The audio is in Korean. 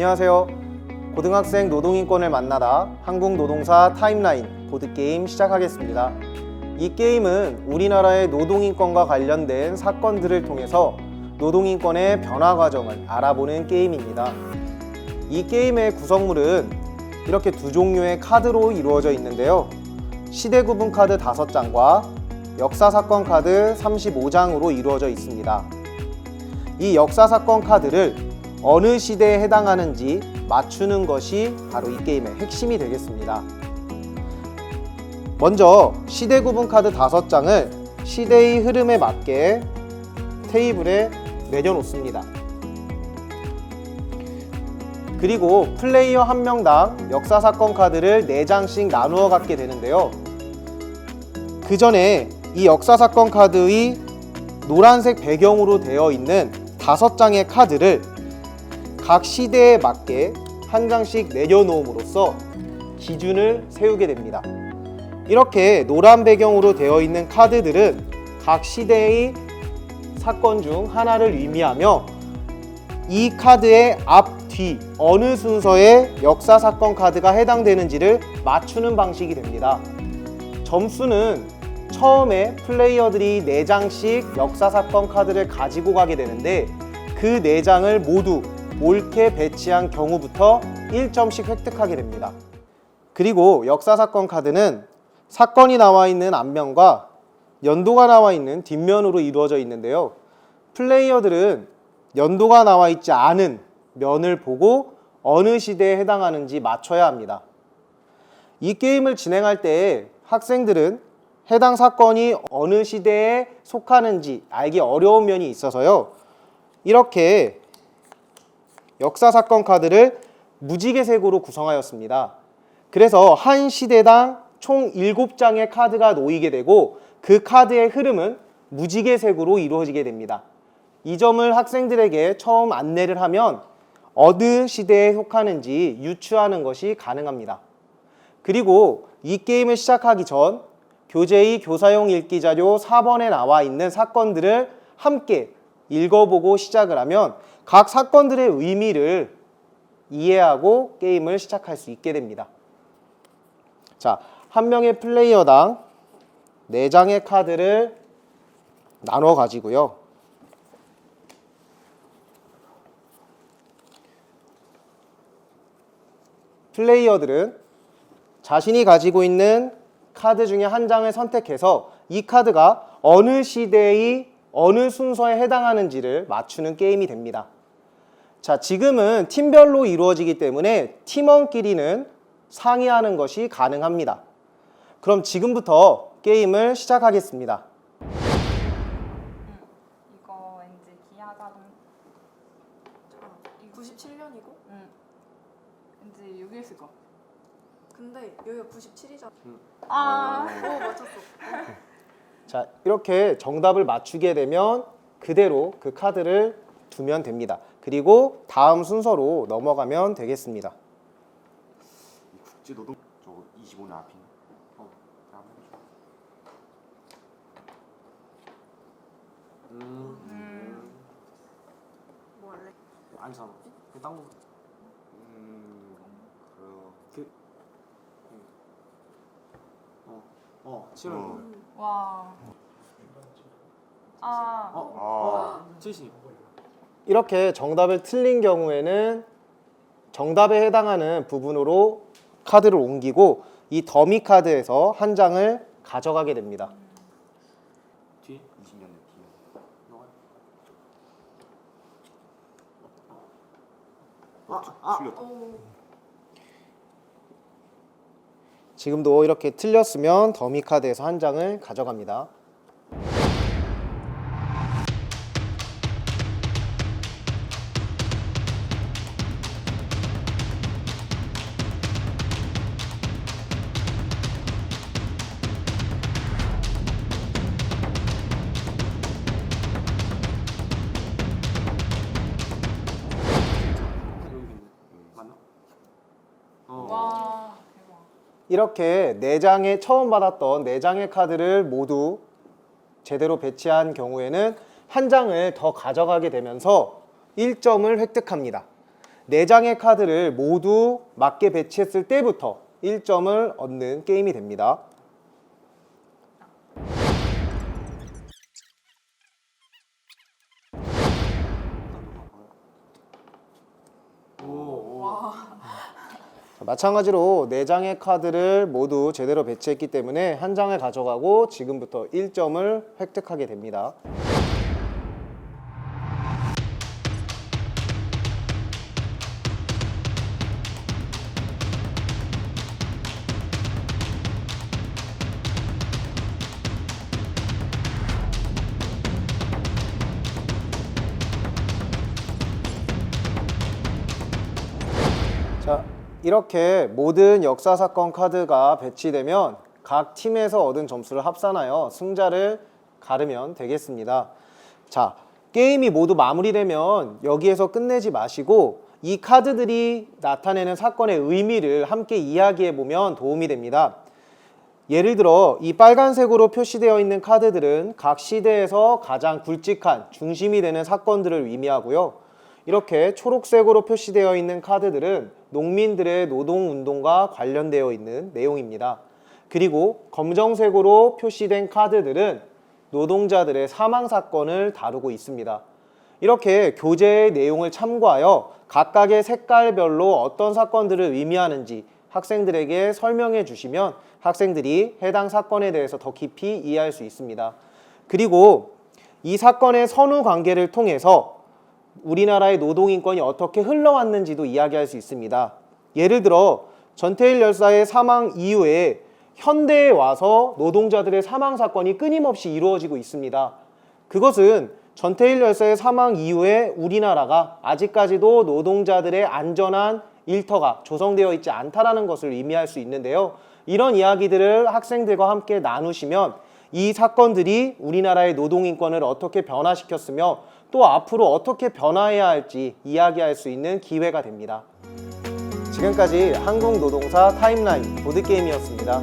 안녕하세요. 고등학생 노동인권을 만나다 한국노동사 타임라인 보드게임 시작하겠습니다. 이 게임은 우리나라의 노동인권과 관련된 사건들을 통해서 노동인권의 변화 과정을 알아보는 게임입니다. 이 게임의 구성물은 이렇게 두 종류의 카드로 이루어져 있는데요. 시대구분 카드 5장과 역사사건 카드 35장으로 이루어져 있습니다. 이 역사사건 카드를 어느 시대에 해당하는지 맞추는 것이 바로 이 게임의 핵심이 되겠습니다. 먼저 시대구분 카드 5장을 시대의 흐름에 맞게 테이블에 내려놓습니다. 그리고 플레이어 한 명당 역사사건 카드를 4장씩 나누어 갖게 되는데요. 그 전에 이 역사사건 카드의 노란색 배경으로 되어 있는 5장의 카드를 각 시대에 맞게 한 장씩 내려놓음으로써 기준을 세우게 됩니다. 이렇게 노란 배경으로 되어 있는 카드들은 각 시대의 사건 중 하나를 의미하며 이 카드의 앞, 뒤 어느 순서에 역사사건 카드가 해당되는지를 맞추는 방식이 됩니다. 점수는 처음에 플레이어들이 4장씩 역사사건 카드를 가지고 가게 되는데 그 4장을 모두 옳게 배치한 경우부터 1점씩 획득하게 됩니다. 그리고 역사사건 카드는 사건이 나와 있는 앞면과 연도가 나와 있는 뒷면으로 이루어져 있는데요. 플레이어들은 연도가 나와 있지 않은 면을 보고 어느 시대에 해당하는지 맞춰야 합니다. 이 게임을 진행할 때 학생들은 해당 사건이 어느 시대에 속하는지 알기 어려운 면이 있어서요. 이렇게 역사사건 카드를 무지개색으로 구성하였습니다. 그래서 한 시대당 총 7장의 카드가 놓이게 되고 그 카드의 흐름은 무지개색으로 이루어지게 됩니다. 이 점을 학생들에게 처음 안내를 하면 어느 시대에 속하는지 유추하는 것이 가능합니다. 그리고 이 게임을 시작하기 전 교재의 교사용 읽기 자료 4번에 나와 있는 사건들을 함께 읽어보고 시작을 하면 각 사건들의 의미를 이해하고 게임을 시작할 수 있게 됩니다. 자, 한 명의 플레이어당 4장의 카드를 나눠 가지고요. 플레이어들은 자신이 가지고 있는 카드 중에 한 장을 선택해서 이 카드가 어느 시대의 어느 순서에 해당하는지를 맞추는 게임이 됩니다. 자, 지금은 팀별로 이루어지기 때문에 팀원끼리는 상의하는 것이 가능합니다. 그럼 지금부터 게임을 시작하겠습니다. 이거 왠지 기아자동. 이 97년이고? 왠지 6일 거. 근데 여기가 97이잖아. 아, 오, 맞췄어. 자, 이렇게 정답을 맞추게 되면 그대로 그 카드를 두면 됩니다. 그리고 다음 순서로 넘어가면 되겠습니다. 국제노동 저거 25년 앞이네. 다음 뭐 할래? 아니 잠깐. 딴 거. 치료. 와. 아, 70. 이렇게 정답을 틀린 경우에는 정답에 해당하는 부분으로 카드를 옮기고 이 더미 카드에서 한 장을 가져가게 됩니다. 뒤에 20년 뒤에. 틀렸다. 지금도 이렇게 틀렸으면 더미 카드에서 한 장을 가져갑니다. 맞나? 와, 대박. 이렇게 4장의 처음 받았던 4장의 카드를 모두 제대로 배치한 경우에는 한 장을 더 가져가게 되면서 1점을 획득합니다. 4장의 카드를 모두 맞게 배치했을 때부터 1점을 얻는 게임이 됩니다. 자, 마찬가지로 4장의 카드를 모두 제대로 배치했기 때문에 한 장을 가져가고 지금부터 1점을 획득하게 됩니다. 자, 이렇게 모든 역사사건 카드가 배치되면 각 팀에서 얻은 점수를 합산하여 승자를 가르면 되겠습니다. 자, 게임이 모두 마무리되면 여기에서 끝내지 마시고 이 카드들이 나타내는 사건의 의미를 함께 이야기해보면 도움이 됩니다. 예를 들어 이 빨간색으로 표시되어 있는 카드들은 각 시대에서 가장 굵직한 중심이 되는 사건들을 의미하고요. 이렇게 초록색으로 표시되어 있는 카드들은 농민들의 노동운동과 관련되어 있는 내용입니다. 그리고 검정색으로 표시된 카드들은 노동자들의 사망사건을 다루고 있습니다. 이렇게 교재의 내용을 참고하여 각각의 색깔별로 어떤 사건들을 의미하는지 학생들에게 설명해 주시면 학생들이 해당 사건에 대해서 더 깊이 이해할 수 있습니다. 그리고 이 사건의 선후 관계를 통해서 우리나라의 노동인권이 어떻게 흘러왔는지도 이야기할 수 있습니다. 예를 들어 전태일 열사의 사망 이후에 현대에 와서 노동자들의 사망 사건이 끊임없이 이루어지고 있습니다. 그것은 전태일 열사의 사망 이후에 우리나라가 아직까지도 노동자들의 안전한 일터가 조성되어 있지 않다라는 것을 의미할 수 있는데요. 이런 이야기들을 학생들과 함께 나누시면 이 사건들이 우리나라의 노동인권을 어떻게 변화시켰으며 또 앞으로 어떻게 변화해야 할지 이야기할 수 있는 기회가 됩니다. 지금까지 한국노동사 타임라인 보드게임이었습니다.